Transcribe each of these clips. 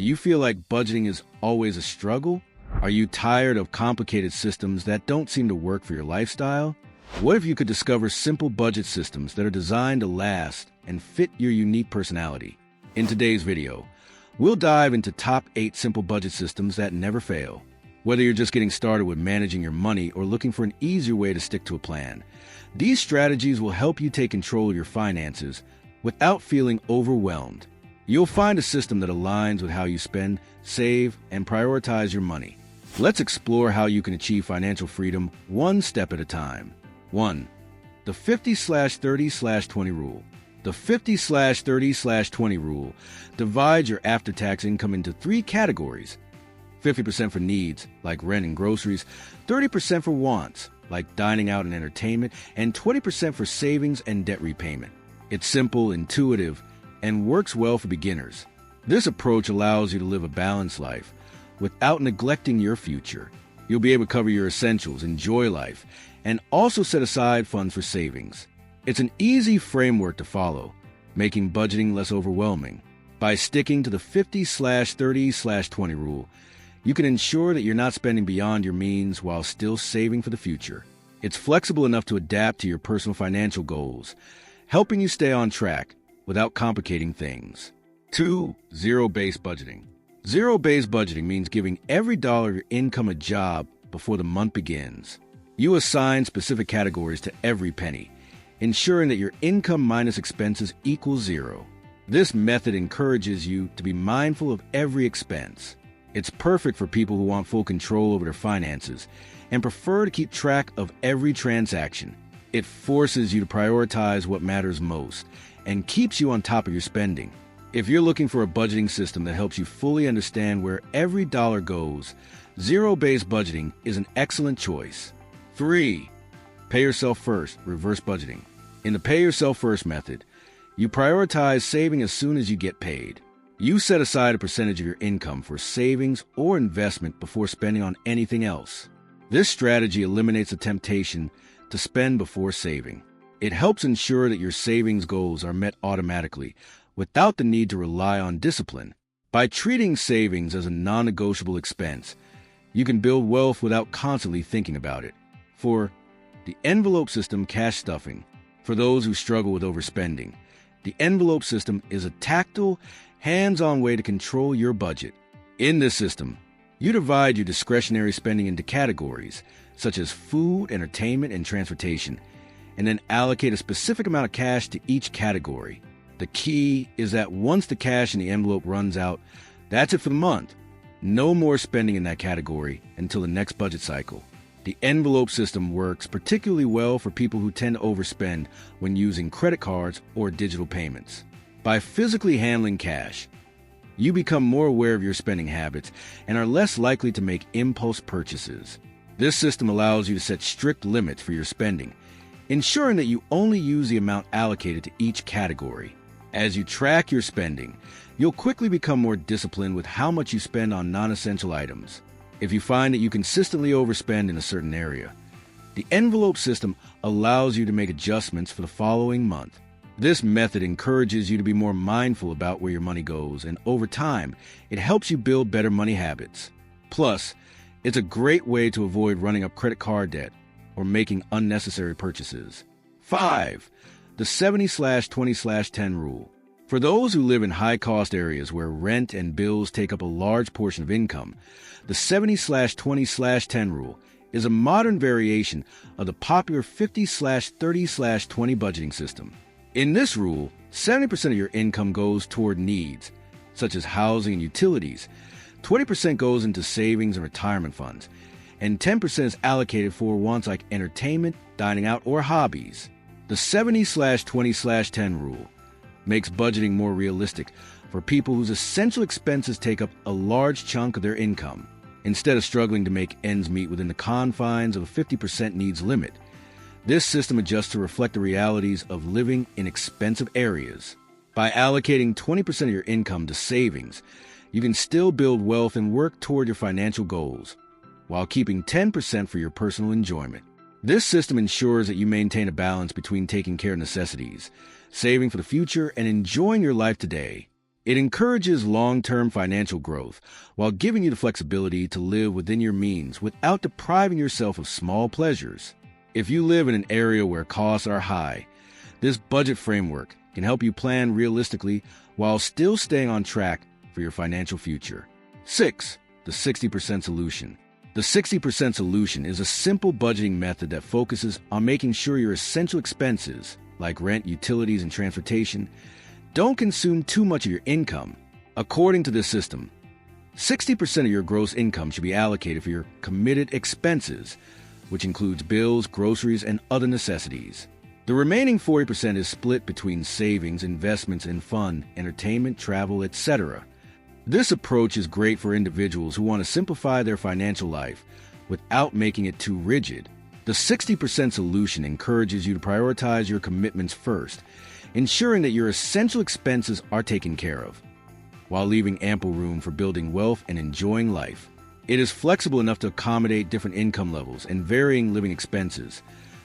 you feel like budgeting is always a struggle? Are you tired of complicated systems that don't seem to work for your lifestyle? What if you could discover simple budget systems that are designed to last and fit your unique personality? In today's video, we'll dive into top 8 simple budget systems that never fail. Whether you're just getting started with managing your money or looking for an easier way to stick to a plan, these strategies will help you take control of your finances without feeling overwhelmed. You'll find a system that aligns with how you spend, save, and prioritize your money. Let's explore how you can achieve financial freedom one step at a time. 1. The 50/30/20 rule. The 50/30/20 rule divides your after-tax income into 3 categories: 50% for needs, like rent and groceries, 30% for wants, like dining out and entertainment, and 20% for savings and debt repayment. It's simple, intuitive, and works well for beginners. This approach allows you to live a balanced life without neglecting your future. You'll be able to cover your essentials, enjoy life, and also set aside funds for savings. It's an easy framework to follow, making budgeting less overwhelming. By sticking to the 50/30/20 rule, you can ensure that you're not spending beyond your means while still saving for the future. It's flexible enough to adapt to your personal financial goals, helping you stay on track without complicating things. 2. Zero-based budgeting. Zero-based budgeting means giving every dollar of your income a job before the month begins. You assign specific categories to every penny, ensuring that your income minus expenses equals zero. This method encourages you to be mindful of every expense. It's perfect for people who want full control over their finances and prefer to keep track of every transaction. It forces you to prioritize what matters most and keeps you on top of your spending. If you're looking for a budgeting system that helps you fully understand where every dollar goes, zero-based budgeting is an excellent choice. 3. Pay yourself first, reverse budgeting. In the pay yourself first method, you prioritize saving as soon as you get paid. You set aside a percentage of your income for savings or investment before spending on anything else. This strategy eliminates the temptation to spend before saving. It helps ensure that your savings goals are met automatically without the need to rely on discipline. By treating savings as a non-negotiable expense, you can build wealth without constantly thinking about it. 4. The envelope system cash stuffing. For those who struggle with overspending, the envelope system is a tactile, hands-on way to control your budget. In this system, you divide your discretionary spending into categories, such as food, entertainment, and transportation, and then allocate a specific amount of cash to each category. The key is that once the cash in the envelope runs out, that's it for the month. No more spending in that category until the next budget cycle. The envelope system works particularly well for people who tend to overspend when using credit cards or digital payments. By physically handling cash, you become more aware of your spending habits and are less likely to make impulse purchases. This system allows you to set strict limits for your spending, ensuring that you only use the amount allocated to each category. As you track your spending, you'll quickly become more disciplined with how much you spend on non-essential items. If you find that you consistently overspend in a certain area, the envelope system allows you to make adjustments for the following month. This method encourages you to be more mindful about where your money goes, and over time, it helps you build better money habits. Plus, it's a great way to avoid running up credit card debt or making unnecessary purchases. 5. The 70/20/10 rule. For those who live in high-cost areas where rent and bills take up a large portion of income, the 70/20/10 rule is a modern variation of the popular 50/30/20 budgeting system. In this rule, 70% of your income goes toward needs, such as housing and utilities, 20% goes into savings and retirement funds, and 10% is allocated for wants like entertainment, dining out, or hobbies. The 70/20/10 rule makes budgeting more realistic for people whose essential expenses take up a large chunk of their income. Instead of struggling to make ends meet within the confines of a 50% needs limit, this system adjusts to reflect the realities of living in expensive areas. By allocating 20% of your income to savings, you can still build wealth and work toward your financial goals, while keeping 10% for your personal enjoyment. This system ensures that you maintain a balance between taking care of necessities, saving for the future, and enjoying your life today. It encourages long-term financial growth while giving you the flexibility to live within your means without depriving yourself of small pleasures. If you live in an area where costs are high, this budget framework can help you plan realistically while still staying on track for your financial future. 6. The 60% solution. The 60% solution is a simple budgeting method that focuses on making sure your essential expenses, like rent, utilities, and transportation, don't consume too much of your income. According to this system, 60% of your gross income should be allocated for your committed expenses, which includes bills, groceries, and other necessities. The remaining 40% is split between savings, investments in fun, entertainment, travel, etc. This approach is great for individuals who want to simplify their financial life without making it too rigid. The 60% solution encourages you to prioritize your commitments first, ensuring that your essential expenses are taken care of, while leaving ample room for building wealth and enjoying life. It is flexible enough to accommodate different income levels and varying living expenses,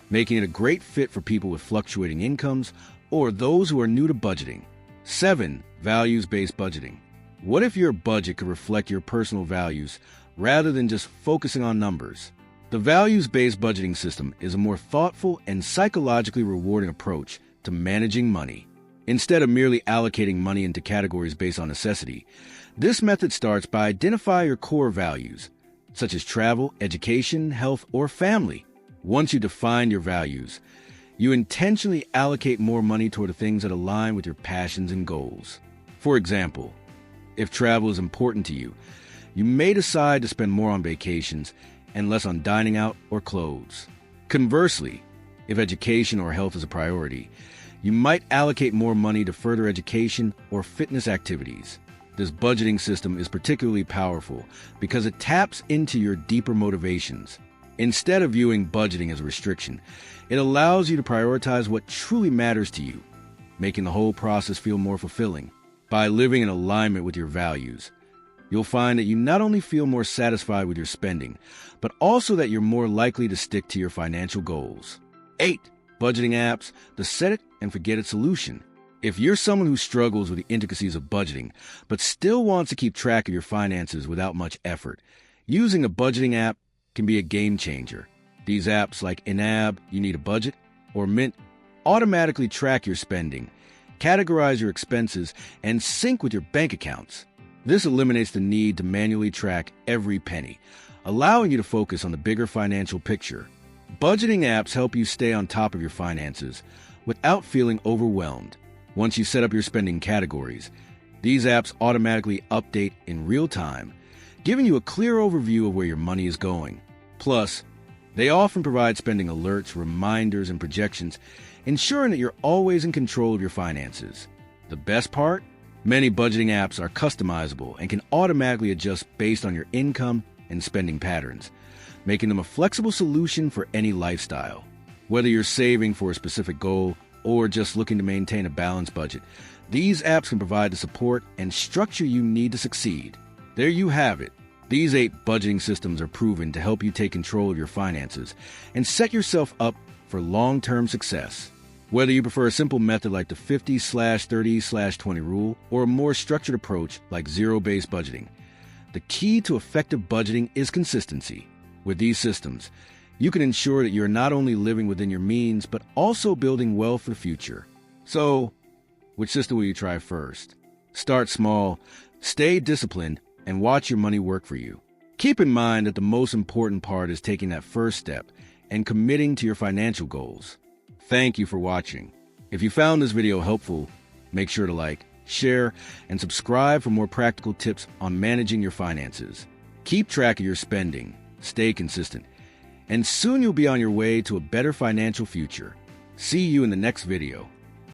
making it a great fit for people with fluctuating incomes or those who are new to budgeting. 7. Values-based budgeting. What if your budget could reflect your personal values rather than just focusing on numbers? The values-based budgeting system is a more thoughtful and psychologically rewarding approach to managing money. Instead of merely allocating money into categories based on necessity, this method starts by identifying your core values, such as travel, education, health, or family. Once you define your values, you intentionally allocate more money toward the things that align with your passions and goals. For example, if travel is important to you, you may decide to spend more on vacations and less on dining out or clothes. Conversely, if education or health is a priority, you might allocate more money to further education or fitness activities. This budgeting system is particularly powerful because it taps into your deeper motivations. Instead of viewing budgeting as a restriction, it allows you to prioritize what truly matters to you, making the whole process feel more fulfilling. By living in alignment with your values, you'll find that you not only feel more satisfied with your spending, but also that you're more likely to stick to your financial goals. 8. Budgeting apps, the set it and forget it solution. If you're someone who struggles with the intricacies of budgeting, but still wants to keep track of your finances without much effort, using a budgeting app can be a game changer. These apps like Inab, You Need a Budget, or Mint automatically track your spending, categorize your expenses, and sync with your bank accounts. This eliminates the need to manually track every penny, allowing you to focus on the bigger financial picture. Budgeting apps help you stay on top of your finances without feeling overwhelmed. Once you set up your spending categories, these apps automatically update in real time, giving you a clear overview of where your money is going. Plus, they often provide spending alerts, reminders, and projections, ensuring that you're always in control of your finances. The best part? Many budgeting apps are customizable and can automatically adjust based on your income and spending patterns, making them a flexible solution for any lifestyle. Whether you're saving for a specific goal or just looking to maintain a balanced budget, these apps can provide the support and structure you need to succeed. There you have it. These 8 budgeting systems are proven to help you take control of your finances and set yourself up for long-term success. Whether you prefer a simple method like the 50/30/20 rule or a more structured approach like zero-based budgeting, the key to effective budgeting is consistency. With these systems, you can ensure that you're not only living within your means, but also building wealth for the future. So, which system will you try first? Start small, stay disciplined, and watch your money work for you. Keep in mind that the most important part is taking that first step and committing to your financial goals. Thank you for watching. If you found this video helpful, make sure to like, share, and subscribe for more practical tips on managing your finances. Keep track of your spending, stay consistent, and soon you'll be on your way to a better financial future. See you in the next video.